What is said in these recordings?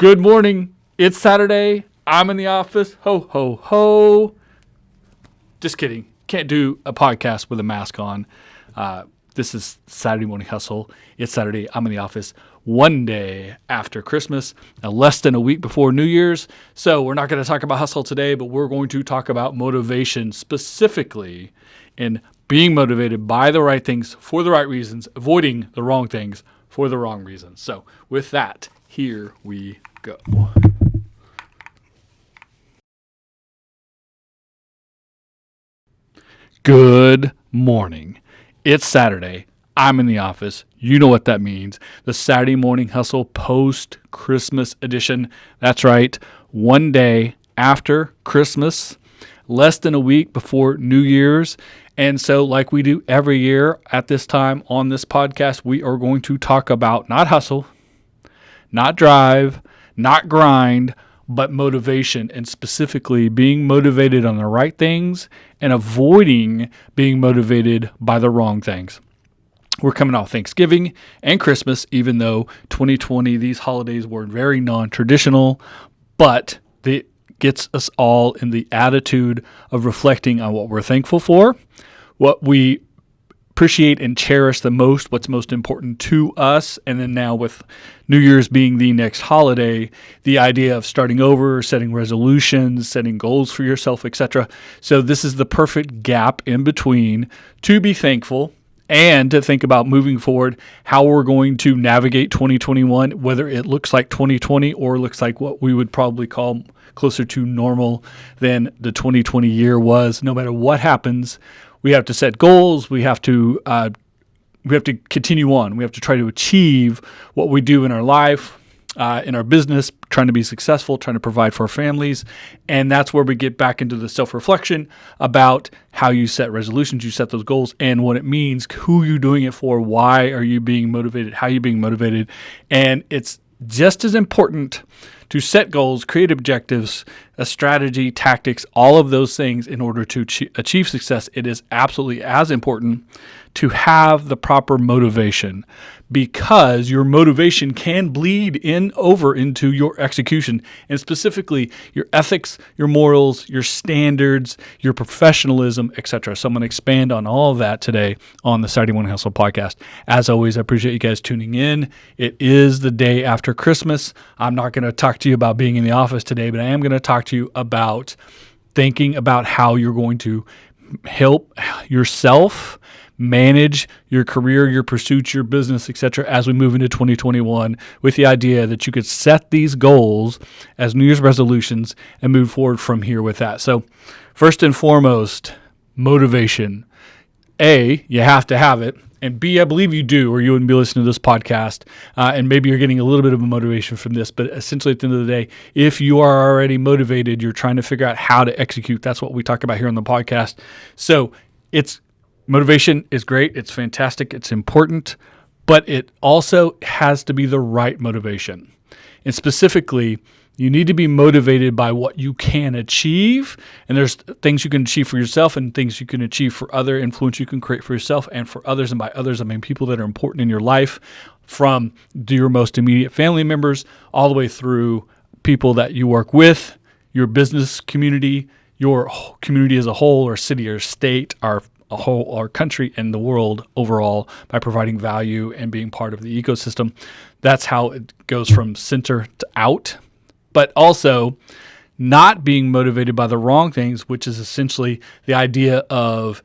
Good morning. It's Saturday. I'm in the office. Ho, ho, ho. Just kidding. Can't do a podcast with a mask on. This is Saturday Morning Hustle. It's Saturday. I'm in the office one day after Christmas, less than a week before New Year's. So we're not going to talk about hustle today, but we're going to talk about motivation, specifically in being motivated by the right things for the right reasons, avoiding the wrong things for the wrong reasons. So with that, here we go. Good morning. It's Saturday. I'm in the office. You know what that means. The Saturday Morning Hustle post-Christmas edition. That's right. One day after Christmas, less than a week before New Year's. And so like we do every year at this time on this podcast, we are going to talk about not hustle, not drive, not grind, but motivation, and specifically being motivated on the right things and avoiding being motivated by the wrong things. We're coming off Thanksgiving and Christmas, even though 2020, these holidays were very non-traditional, but it gets us all in the attitude of reflecting on what we're thankful for, what we appreciate and cherish the most, what's most important to us. And then now with New Year's being the next holiday, the idea of starting over, setting resolutions, setting goals for yourself, etc. So this is the perfect gap in between to be thankful and to think about moving forward, how we're going to navigate 2021, whether it looks like 2020 or looks like what we would probably call closer to normal than the 2020 year was. No matter what happens, we have to set goals. We have to continue on. We have to try to achieve what we do in our life, in our business, trying to be successful, trying to provide for our families. And that's where we get back into the self-reflection about how you set resolutions, you set those goals, and what it means, who you're doing it for, why are you being motivated, how are you being motivated. And it's just as important to set goals, create objectives, a strategy, tactics, all of those things in order to achieve success. It is absolutely as important to have the proper motivation, because your motivation can bleed over into your execution, and specifically your ethics, your morals, your standards, your professionalism, etc. So I'm going to expand on all of that today on the Saturday Morning Hustle podcast. As always, I appreciate you guys tuning in. It is the day after Christmas. I'm not going to talk to you about being in the office today, but I am going to talk to you about thinking about how you're going to help yourself manage your career, your pursuits, your business, etc. as we move into 2021, with the idea that you could set these goals as New Year's resolutions and move forward from here with that. So first and foremost, motivation. A, you have to have it. And B, I believe you do, or you wouldn't be listening to this podcast. And maybe you're getting a little bit of a motivation from this. But essentially, at the end of the day, if you are already motivated, you're trying to figure out how to execute. That's what we talk about here on the podcast. So motivation is great. It's fantastic. It's important. But it also has to be the right motivation. And specifically, you need to be motivated by what you can achieve. And there's things you can achieve for yourself and things you can achieve for other, influence you can create for yourself and for others. And by others, I mean people that are important in your life, from your most immediate family members all the way through people that you work with, your business community, your community as a whole, or city or state, our country and the world overall, by providing value and being part of the ecosystem. That's how it goes from center to out. But also not being motivated by the wrong things, which is essentially the idea of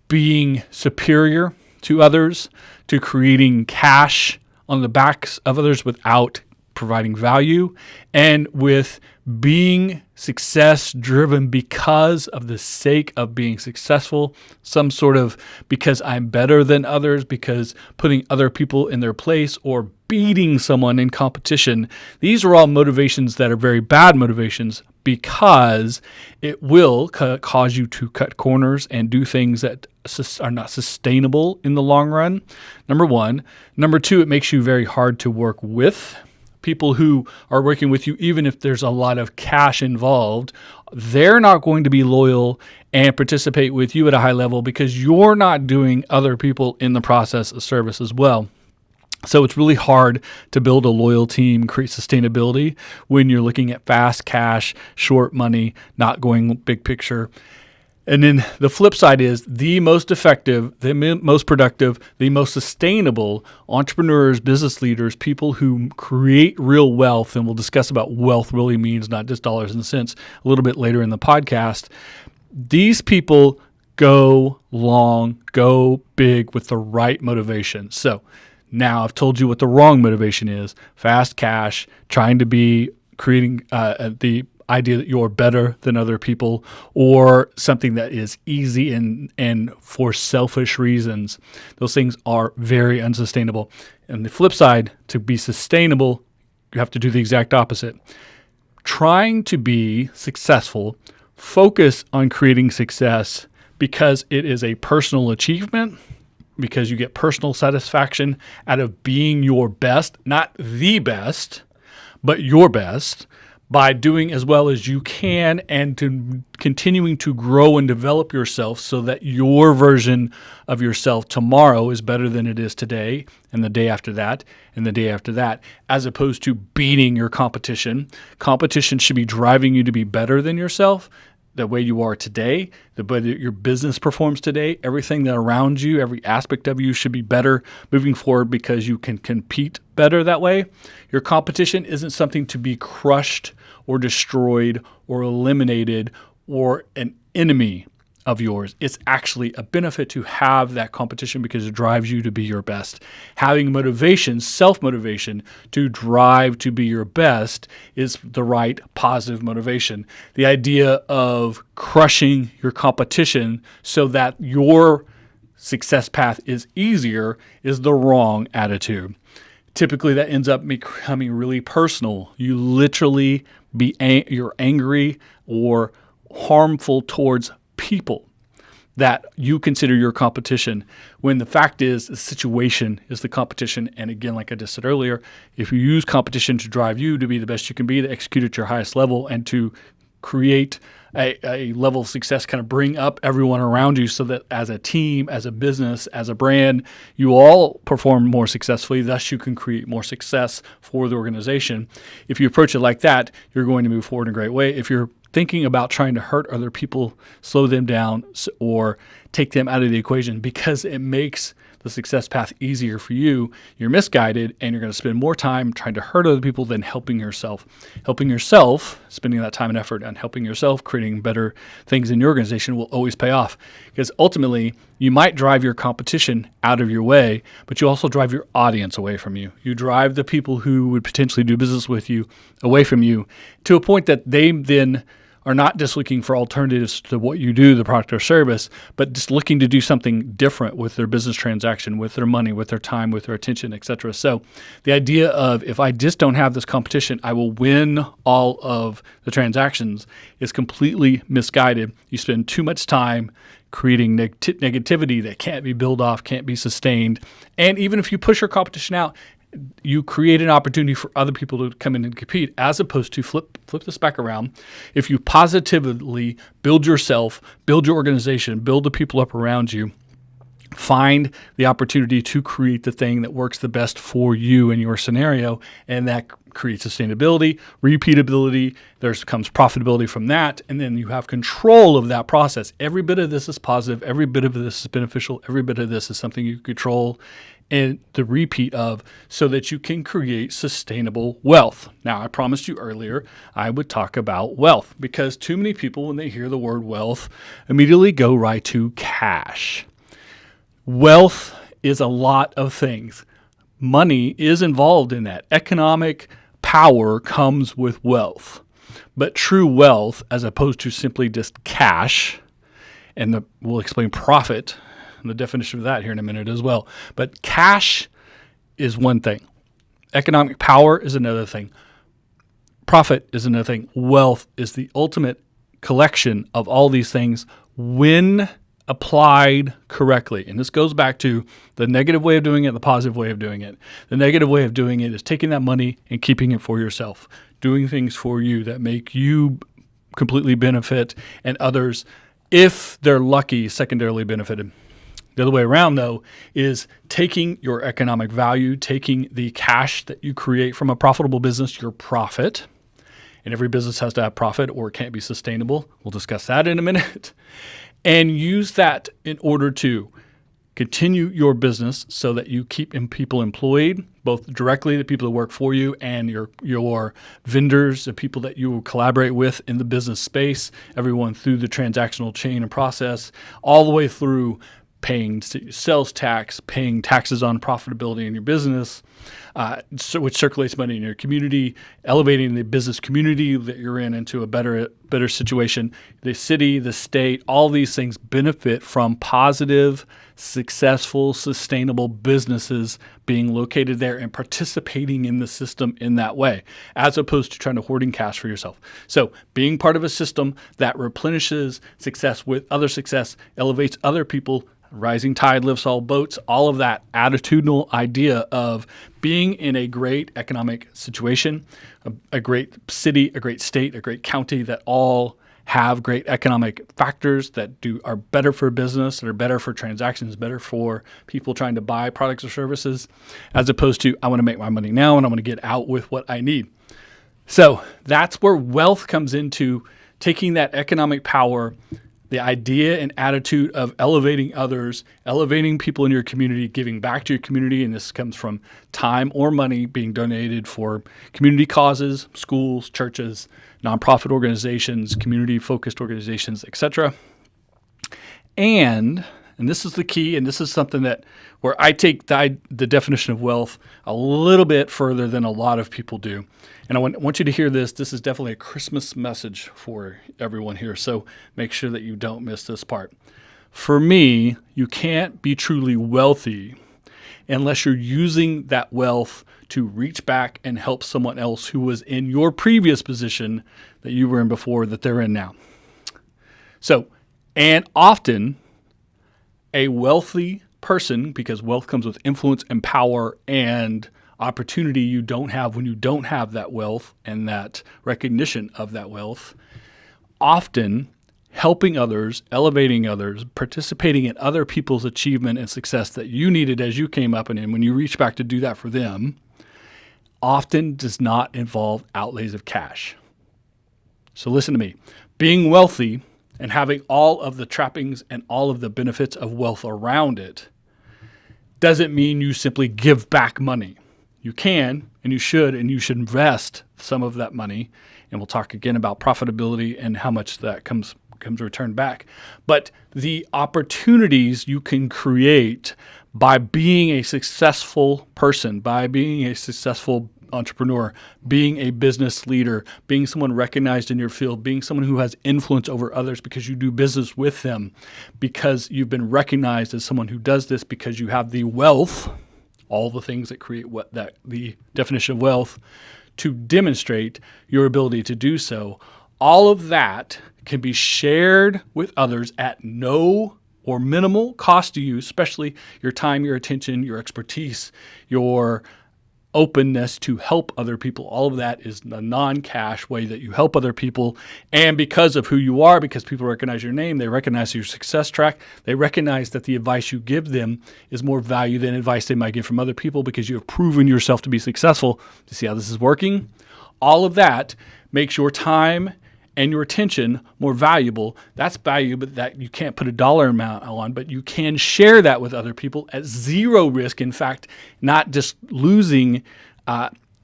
being superior to others, to creating cash on the backs of others without providing value, and with being success driven because of the sake of being successful, some sort of because I'm better than others, because putting other people in their place, or beating someone in competition. These are all motivations that are very bad motivations, because it will cause you to cut corners and do things that are not sustainable in the long run, number one. Number two, it makes you very hard to work with. People who are working with you, even if there's a lot of cash involved, they're not going to be loyal and participate with you at a high level, because you're not doing other people in the process of service as well. So it's really hard to build a loyal team, create sustainability when you're looking at fast cash, short money, not going big picture. And then the flip side is the most effective, the most productive, the most sustainable entrepreneurs, business leaders, people who create real wealth. And we'll discuss about wealth really means not just dollars and cents a little bit later in the podcast. These people go long, go big with the right motivation. So now I've told you what the wrong motivation is: fast cash, trying to be creating the idea that you're better than other people, or something that is easy and for selfish reasons. Those things are very unsustainable. And the flip side, to be sustainable, you have to do the exact opposite. Trying to be successful, focus on creating success because it is a personal achievement, because you get personal satisfaction out of being your best, not the best, but your best, by doing as well as you can and to continuing to grow and develop yourself so that your version of yourself tomorrow is better than it is today, and the day after that, and the day after that, as opposed to beating your competition. Competition should be driving you to be better than yourself, the way you are today, the way that your business performs today. Everything that around you, every aspect of you should be better moving forward because you can compete better that way. Your competition isn't something to be crushed or destroyed or eliminated or an enemy of yours. It's actually a benefit to have that competition because it drives you to be your best. Having motivation, self-motivation to drive to be your best is the right positive motivation. The idea of crushing your competition so that your success path is easier is the wrong attitude. Typically that ends up becoming really personal. You literally you're angry or harmful towards people that you consider your competition, when the fact is the situation is the competition. And again, like I just said earlier, if you use competition to drive you to be the best you can be, to execute at your highest level, and to create a level of success, kind of bring up everyone around you so that as a team, as a business, as a brand, you all perform more successfully, thus you can create more success for the organization. If you approach it like that, you're going to move forward in a great way. If you're thinking about trying to hurt other people, slow them down, or take them out of the equation because it makes the success path easier for you, you're misguided, and you're going to spend more time trying to hurt other people than helping yourself. Helping yourself, spending that time and effort on helping yourself, creating better things in your organization will always pay off, because ultimately you might drive your competition out of your way, but you also drive your audience away from you. You drive the people who would potentially do business with you away from you to a point that they then are not just looking for alternatives to what you do, the product or service, but just looking to do something different with their business transaction, with their money, with their time, with their attention, etc. So the idea of, if I just don't have this competition, I will win all of the transactions, is completely misguided. You spend too much time creating negativity that can't be built off, can't be sustained. And even if you push your competition out, you create an opportunity for other people to come in and compete, as opposed to flip this back around. If you positively build yourself, build your organization, build the people up around you, find the opportunity to create the thing that works the best for you in your scenario, and that creates sustainability, repeatability. There comes profitability from that, and then you have control of that process. Every bit of this is positive. Every bit of this is beneficial. Every bit of this is something you control and the repeat of, so that you can create sustainable wealth. Now, I promised you earlier I would talk about wealth, because too many people, when they hear the word wealth, immediately go right to cash. Wealth is a lot of things. Money is involved in that. Economic power comes with wealth. But true wealth, as opposed to simply just cash, and we'll explain profit, the definition of that here in a minute as well. But cash is one thing. Economic power is another thing. Profit is another thing. Wealth is the ultimate collection of all these things when applied correctly. And this goes back to the negative way of doing it, the positive way of doing it. The negative way of doing it is taking that money and keeping it for yourself, doing things for you that make you completely benefit, and others, if they're lucky, secondarily benefited. The other way around, though, is taking your economic value, taking the cash that you create from a profitable business, your profit, and every business has to have profit or it can't be sustainable. We'll discuss that in a minute. And use that in order to continue your business so that you keep people employed, both directly the people that work for you and your vendors, the people that you will collaborate with in the business space, everyone through the transactional chain and process, all the way through paying sales tax, paying taxes on profitability in your business, which circulates money in your community, elevating the business community that you're in into a better situation. The city, the state, all these things benefit from positive, successful, sustainable businesses being located there and participating in the system in that way, as opposed to trying to hoarding cash for yourself. So being part of a system that replenishes success with other success, elevates other people, rising tide lifts all boats, all of that attitudinal idea of being in a great economic situation, a great city, a great state, a great county that all have great economic factors that are better for business, that are better for transactions, better for people trying to buy products or services, as opposed to I want to make my money now and I want to get out with what I need. So that's where wealth comes into taking that economic power, the idea and attitude of elevating others, elevating people in your community, giving back to your community, and this comes from time or money being donated for community causes, schools, churches, nonprofit organizations, community-focused organizations, etc. And this is the key, and this is something that where I take the definition of wealth a little bit further than a lot of people do. And I want you to hear this. This is definitely a Christmas message for everyone here, so make sure that you don't miss this part. For me, you can't be truly wealthy unless you're using that wealth to reach back and help someone else who was in your previous position that you were in before that they're in now. So, and often a wealthy person, because wealth comes with influence and power and opportunity you don't have when you don't have that wealth and that recognition of that wealth, often helping others, elevating others, participating in other people's achievement and success that you needed as you came up, and when you reach back to do that for them, often does not involve outlays of cash. So listen to me. Being wealthy and having all of the trappings and all of the benefits of wealth around it doesn't mean you simply give back money. You can, and you should invest some of that money. And we'll talk again about profitability and how much that comes returned back. But the opportunities you can create by being a successful person, by being a successful entrepreneur, being a business leader, being someone recognized in your field, being someone who has influence over others because you do business with them, because you've been recognized as someone who does this, because you have the wealth, all the things that create the definition of wealth, to demonstrate your ability to do so. All of that can be shared with others at no or minimal cost to you, especially your time, your attention, your expertise, your openness to help other people. All of that is a non-cash way that you help other people. And because of who you are, because people recognize your name, they recognize your success track, they recognize that the advice you give them is more value than advice they might get from other people because you have proven yourself to be successful. Do you see how this is working? All of that makes your time and your attention more valuable. That's value, but that you can't put a dollar amount on, but you can share that with other people at zero risk. In fact, not just losing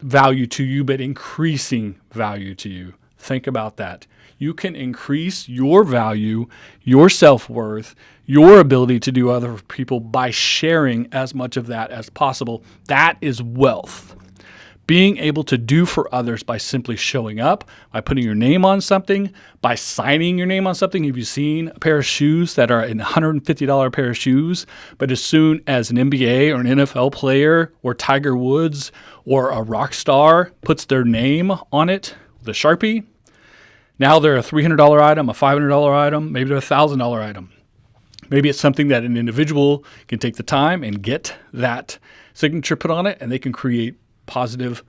value to you, but increasing value to you. Think about that. You can increase your value, your self-worth, your ability to do other people by sharing as much of that as possible. That is wealth. Being able to do for others by simply showing up, by putting your name on something, by signing your name on something. Have you seen a pair of shoes that are a $150 pair of shoes, but as soon as an NBA or an NFL player or Tiger Woods or a rock star puts their name on it with a Sharpie, now they're a $300 item, a $500 item, maybe they're a $1,000 item. Maybe it's something that an individual can take the time and get that signature put on it, and they can create positive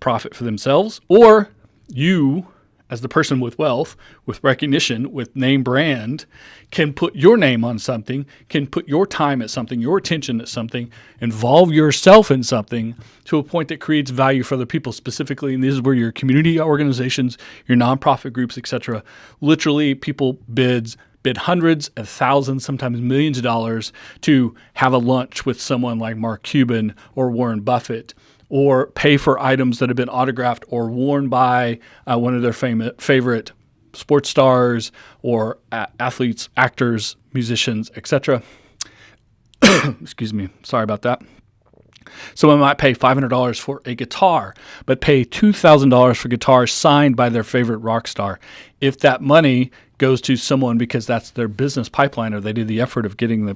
profit for themselves, or you as the person with wealth, with recognition, with name brand, can put your name on something, can put your time at something, your attention at something, involve yourself in something to a point that creates value for other people specifically. And this is where your community organizations, your nonprofit groups, etc., literally people bid hundreds of thousands, sometimes millions of dollars to have a lunch with someone like Mark Cuban or Warren Buffett, or pay for items that have been autographed or worn by one of their favorite sports stars or athletes, actors, musicians, etc. Excuse me. Sorry about that. Someone might pay $500 for a guitar, but pay $2,000 for guitars signed by their favorite rock star. If that money goes to someone because that's their business pipeline, or they did the effort of putting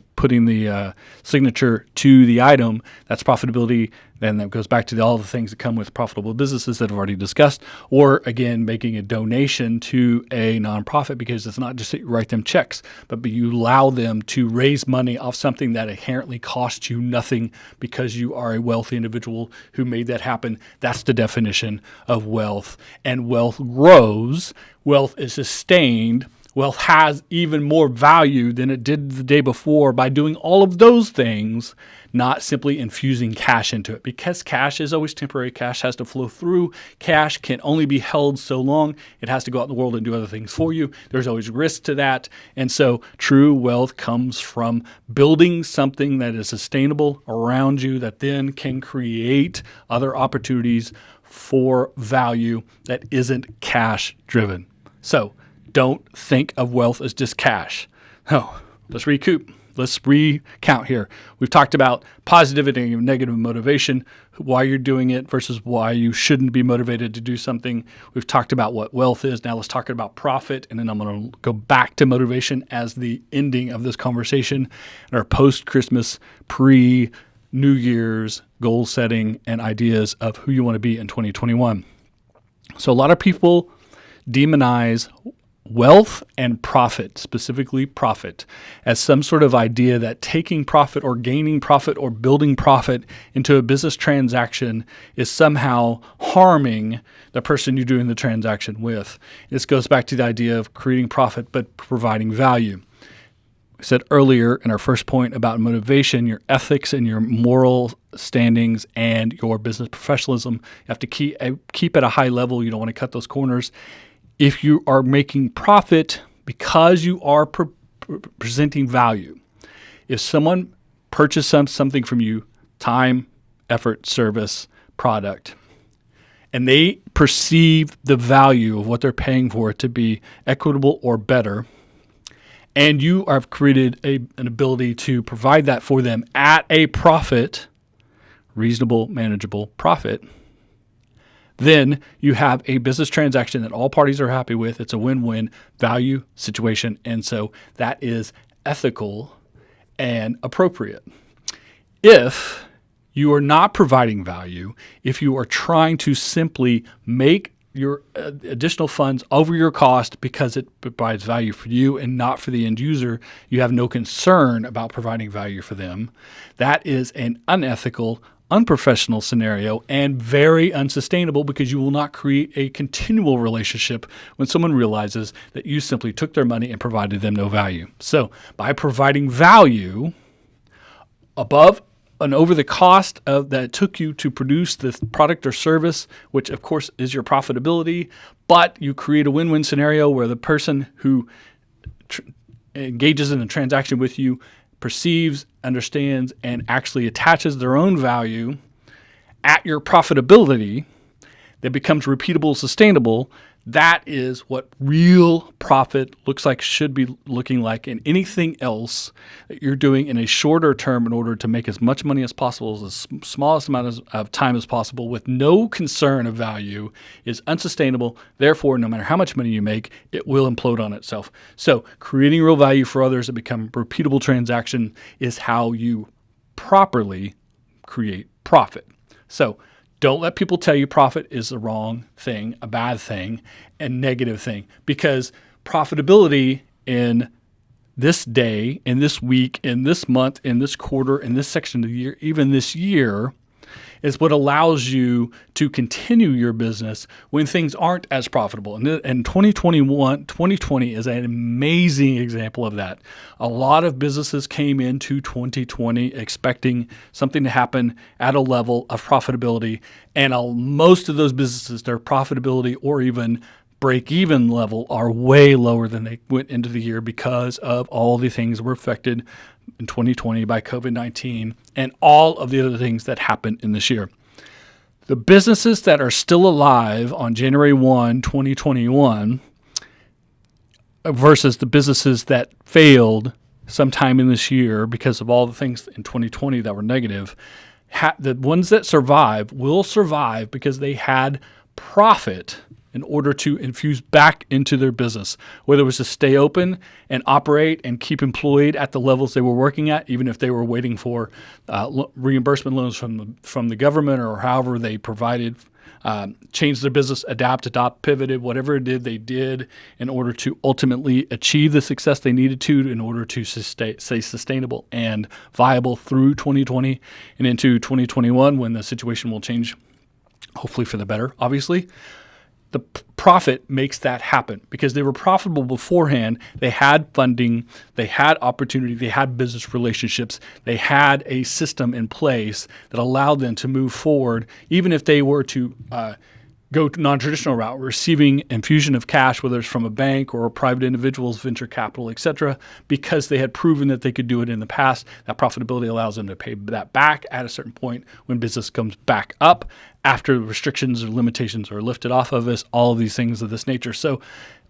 the signature to the item, that's profitability. Then that goes back to all the things that come with profitable businesses that I've already discussed. Or again, making a donation to a nonprofit, because it's not just that you write them checks, but you allow them to raise money off something that inherently costs you nothing because you are a wealthy individual who made that happen. That's the definition of wealth. And wealth grows. Wealth is sustained. Wealth has even more value than it did the day before by doing all of those things, not simply infusing cash into it. Because cash is always temporary. Cash has to flow through. Cash can only be held so long. It has to go out in the world and do other things for you. There's always risk to that. And so true wealth comes from building something that is sustainable around you that then can create other opportunities for value that isn't cash driven. So don't think of wealth as just cash. No, let's recoup. Let's recount here. We've talked about positivity and negative motivation, why you're doing it versus why you shouldn't be motivated to do something. We've talked about what wealth is. Now let's talk about profit. And then I'm going to go back to motivation as the ending of this conversation and our post-Christmas, pre-New Year's goal setting and ideas of who you want to be in 2021. So a lot of people demonize wealth and profit, specifically profit, as some sort of idea that taking profit or gaining profit or building profit into a business transaction is somehow harming the person you're doing the transaction with. This goes back to the idea of creating profit but providing value. I said earlier in our first point about motivation, your ethics and your moral standings and your business professionalism. You have to keep at a high level. You don't want to cut those corners. If you are making profit because you are presenting value, if someone purchases something from you, time, effort, service, product, and they perceive the value of what they're paying for it to be equitable or better, and you have created an ability to provide that for them at a profit, reasonable, manageable profit, then you have a business transaction that all parties are happy with. It's a win-win value situation. And so that is ethical and appropriate. If you are not providing value, if you are trying to simply make your additional funds over your cost because it provides value for you and not for the end user, you have no concern about providing value for them, that is an unethical, unprofessional scenario and very unsustainable, because you will not create a continual relationship when someone realizes that you simply took their money and provided them no value. So by providing value above and over the cost that it took you to produce this product or service, which of course is your profitability, but you create a win-win scenario where the person who engages in a transaction with you perceives, understands, and actually attaches their own value at your profitability that becomes repeatable, sustainable. That is what real profit looks like, should be looking like. And anything else that you're doing in a shorter term in order to make as much money as possible, as smallest amount of time as possible, with no concern of value, is unsustainable. Therefore, no matter how much money you make, it will implode on itself. So creating real value for others that become repeatable transaction is how you properly create profit. So don't let people tell you profit is the wrong thing, a bad thing, and negative thing, because profitability in this day, in this week, in this month, in this quarter, in this section of the year, even this year, It's what allows you to continue your business when things aren't as profitable. And 2020 is an amazing example of that. A lot of businesses came into 2020 expecting something to happen at a level of profitability. And most of those businesses, their profitability or even break-even level are way lower than they went into the year because of all the things that were affected in 2020 by COVID-19 and all of the other things that happened in this year. The businesses that are still alive on January 1, 2021 versus the businesses that failed sometime in this year because of all the things in 2020 that were negative, the ones that survive will survive because they had profit in order to infuse back into their business, whether it was to stay open and operate and keep employed at the levels they were working at, even if they were waiting for reimbursement loans from the government or however they provided, changed their business, adopt, pivoted, whatever it did, they did in order to ultimately achieve the success they needed to in order to stay sustainable and viable through 2020 and into 2021 when the situation will change, hopefully for the better, obviously. The profit makes that happen because they were profitable beforehand. They had funding, they had opportunity, they had business relationships, they had a system in place that allowed them to move forward, even if they were to go non-traditional route, receiving infusion of cash, whether it's from a bank or private individuals, venture capital, et cetera, because they had proven that they could do it in the past. That profitability allows them to pay that back at a certain point when business comes back up after restrictions or limitations are lifted off of us, all of these things of this nature. So,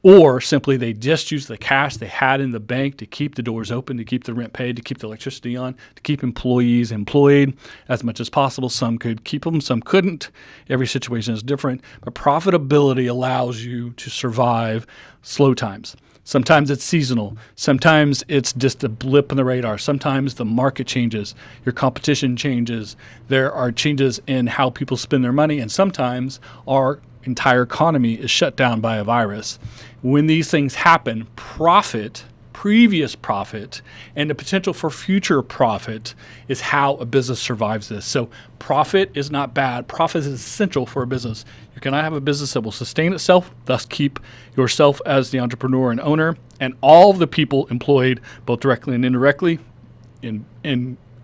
or simply they just use the cash they had in the bank to keep the doors open, to keep the rent paid, to keep the electricity on, to keep employees employed as much as possible. Some could keep them, some couldn't. Every situation is different. But profitability allows you to survive slow times. Sometimes it's seasonal. Sometimes it's just a blip on the radar. Sometimes the market changes. Your competition changes. There are changes in how people spend their money. And sometimes our entire economy is shut down by a virus. When these things happen, previous profit, and the potential for future profit is how a business survives this. So profit is not bad. Profit is essential for a business. You cannot have a business that will sustain itself, thus keep yourself as the entrepreneur and owner, and all of the people employed, both directly and indirectly,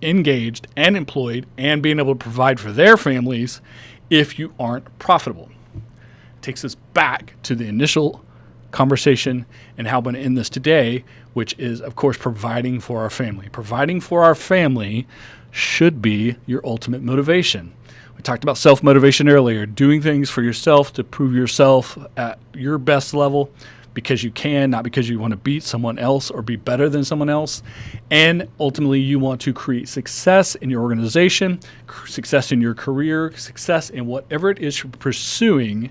engaged and employed, and being able to provide for their families if you aren't profitable. It takes us back to the initial conversation and how I'm going to end this today, which is, of course, providing for our family. Providing for our family should be your ultimate motivation. We talked about self-motivation earlier, doing things for yourself to prove yourself at your best level because you can, not because you want to beat someone else or be better than someone else. And ultimately, you want to create success in your organization, success in your career, success in whatever it is you're pursuing,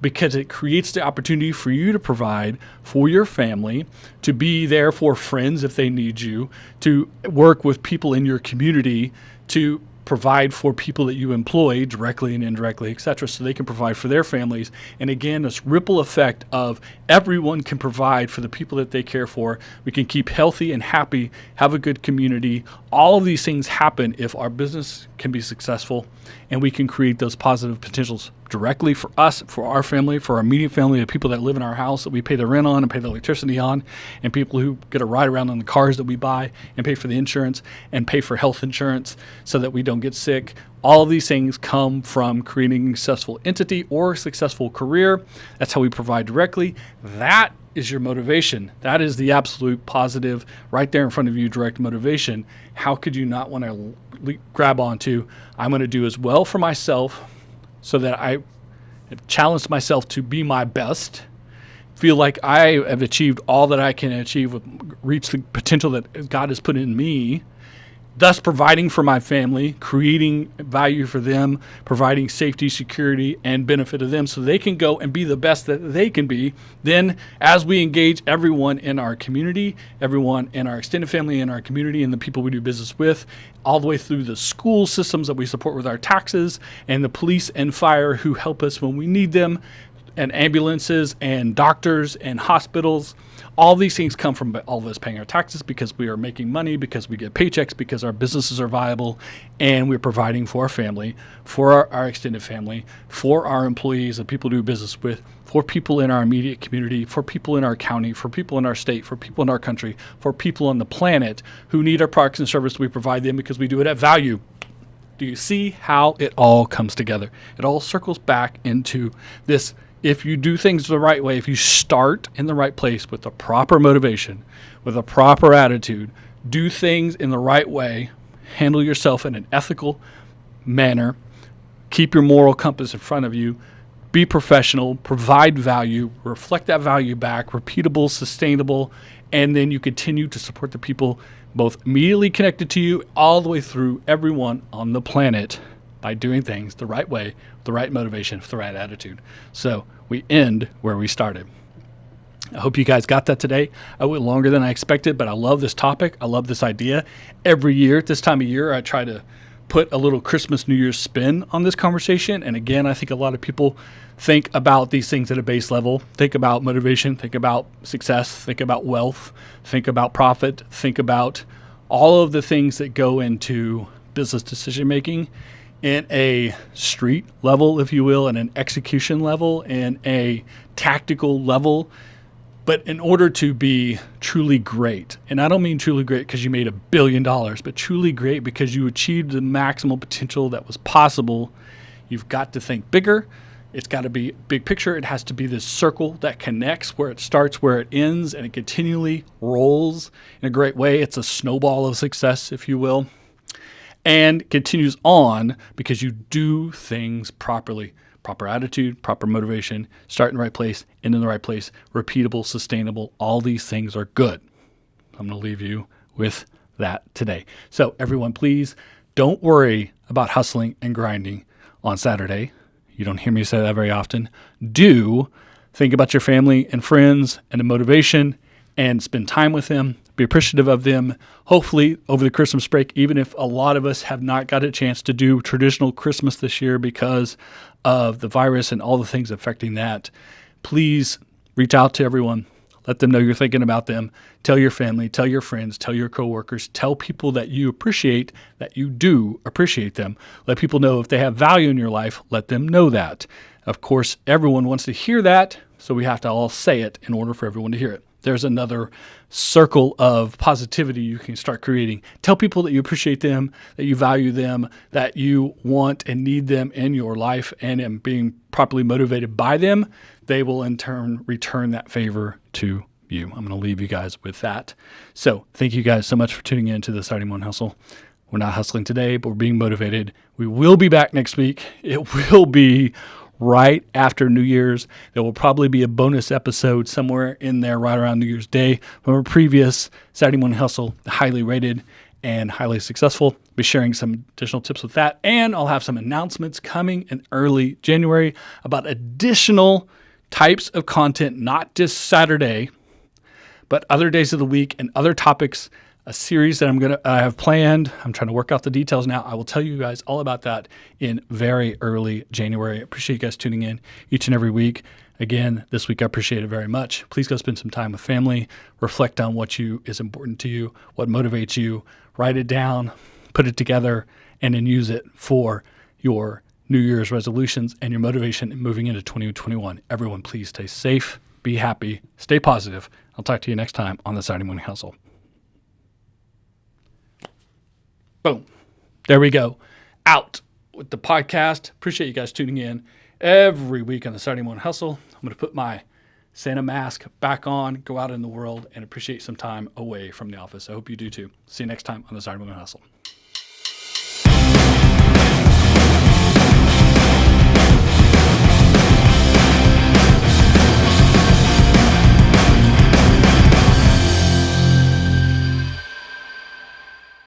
because it creates the opportunity for you to provide for your family, to be there for friends if they need you, to work with people in your community, to provide for people that you employ directly and indirectly, et cetera, so they can provide for their families. And again, this ripple effect of everyone can provide for the people that they care for. We can keep healthy and happy, have a good community. All of these things happen if our business can be successful and we can create those positive potentials directly for us, for our family, for our immediate family, the people that live in our house that we pay the rent on and pay the electricity on, and people who get a ride around on the cars that we buy and pay for the insurance and pay for health insurance so that we don't get sick. All of these things come from creating a successful entity or a successful career. That's how we provide directly. That is your motivation. That is the absolute positive right there in front of you, direct motivation. How could you not want to grab onto, I'm going to do as well for myself so that I have challenged myself to be my best, feel like I have achieved all that I can achieve, reach the potential that God has put in me, thus providing for my family, creating value for them, providing safety, security, and benefit to them so they can go and be the best that they can be. Then as we engage everyone in our community, everyone in our extended family, in our community, and the people we do business with, all the way through the school systems that we support with our taxes, and the police and fire who help us when we need them, and ambulances and doctors and hospitals. All these things come from all of us paying our taxes because we are making money, because we get paychecks, because our businesses are viable, and we're providing for our family, for our extended family, for our employees, the people we do business with, for people in our immediate community, for people in our county, for people in our state, for people in our country, for people on the planet who need our products and services. We provide them because we do it at value. Do you see how it all comes together? It all circles back into this. If you do things the right way, if you start in the right place with the proper motivation, with a proper attitude, do things in the right way, handle yourself in an ethical manner, keep your moral compass in front of you, be professional, provide value, reflect that value back, repeatable, sustainable, and then you continue to support the people both immediately connected to you all the way through everyone on the planet by doing things the right way, with the right motivation, with the right attitude. So we end where we started. I hope you guys got that today. I went longer than I expected, but I love this topic. I love this idea. Every year at this time of year, I try to put a little Christmas, New Year's spin on this conversation. And again, I think a lot of people think about these things at a base level. Think about motivation, think about success, think about wealth, think about profit, think about all of the things that go into business decision making in a street level, if you will, and an execution level, and a tactical level. But in order to be truly great, and I don't mean truly great because you made $1 billion, but truly great because you achieved the maximal potential that was possible, you've got to think bigger. It's got to be big picture. It has to be this circle that connects where it starts, where it ends, and it continually rolls in a great way. It's a snowball of success, if you will, and continues on because you do things properly. Proper attitude, proper motivation, start in the right place, end in the right place, repeatable, sustainable. All these things are good. I'm going to leave you with that today. So everyone, please don't worry about hustling and grinding on Saturday. You don't hear me say that very often. Do think about your family and friends and the motivation and spend time with them. Be appreciative of them. Hopefully over the Christmas break, even if a lot of us have not got a chance to do traditional Christmas this year because of the virus and all the things affecting that, please reach out to everyone. Let them know you're thinking about them. Tell your family, tell your friends, tell your coworkers, tell people that you appreciate, that you do appreciate them. Let people know if they have value in your life, let them know that. Of course, everyone wants to hear that, so we have to all say it in order for everyone to hear it. There's another circle of positivity you can start creating. Tell people that you appreciate them, that you value them, that you want and need them in your life, and in being properly motivated by them, they will in turn return that favor to you. I'm going to leave you guys with that. So thank you guys so much for tuning in to the Saturday Morning Hustle. We're not hustling today, but we're being motivated. We will be back next week. It will be right after New Year's. There will probably be a bonus episode somewhere in there right around New Year's Day from a previous Saturday Morning Hustle, highly rated and highly successful. I'll be sharing some additional tips with that, and I'll have some announcements coming in early January about additional types of content, not just Saturday, but other days of the week and other topics. A series that I have planned. I'm trying to work out the details now. I will tell you guys all about that in very early January. I appreciate you guys tuning in each and every week. Again, this week I appreciate it very much. Please go spend some time with family. Reflect on what is important to you, what motivates you. Write it down, put it together, and then use it for your New Year's resolutions and your motivation moving into 2021. Everyone, please stay safe, be happy, stay positive. I'll talk to you next time on the Saturday Morning Hustle. Boom. There we go. Out with the podcast. Appreciate you guys tuning in every week on the Saturday Morning Hustle. I'm going to put my Santa mask back on, go out in the world, and appreciate some time away from the office. I hope you do too. See you next time on the Saturday Morning Hustle.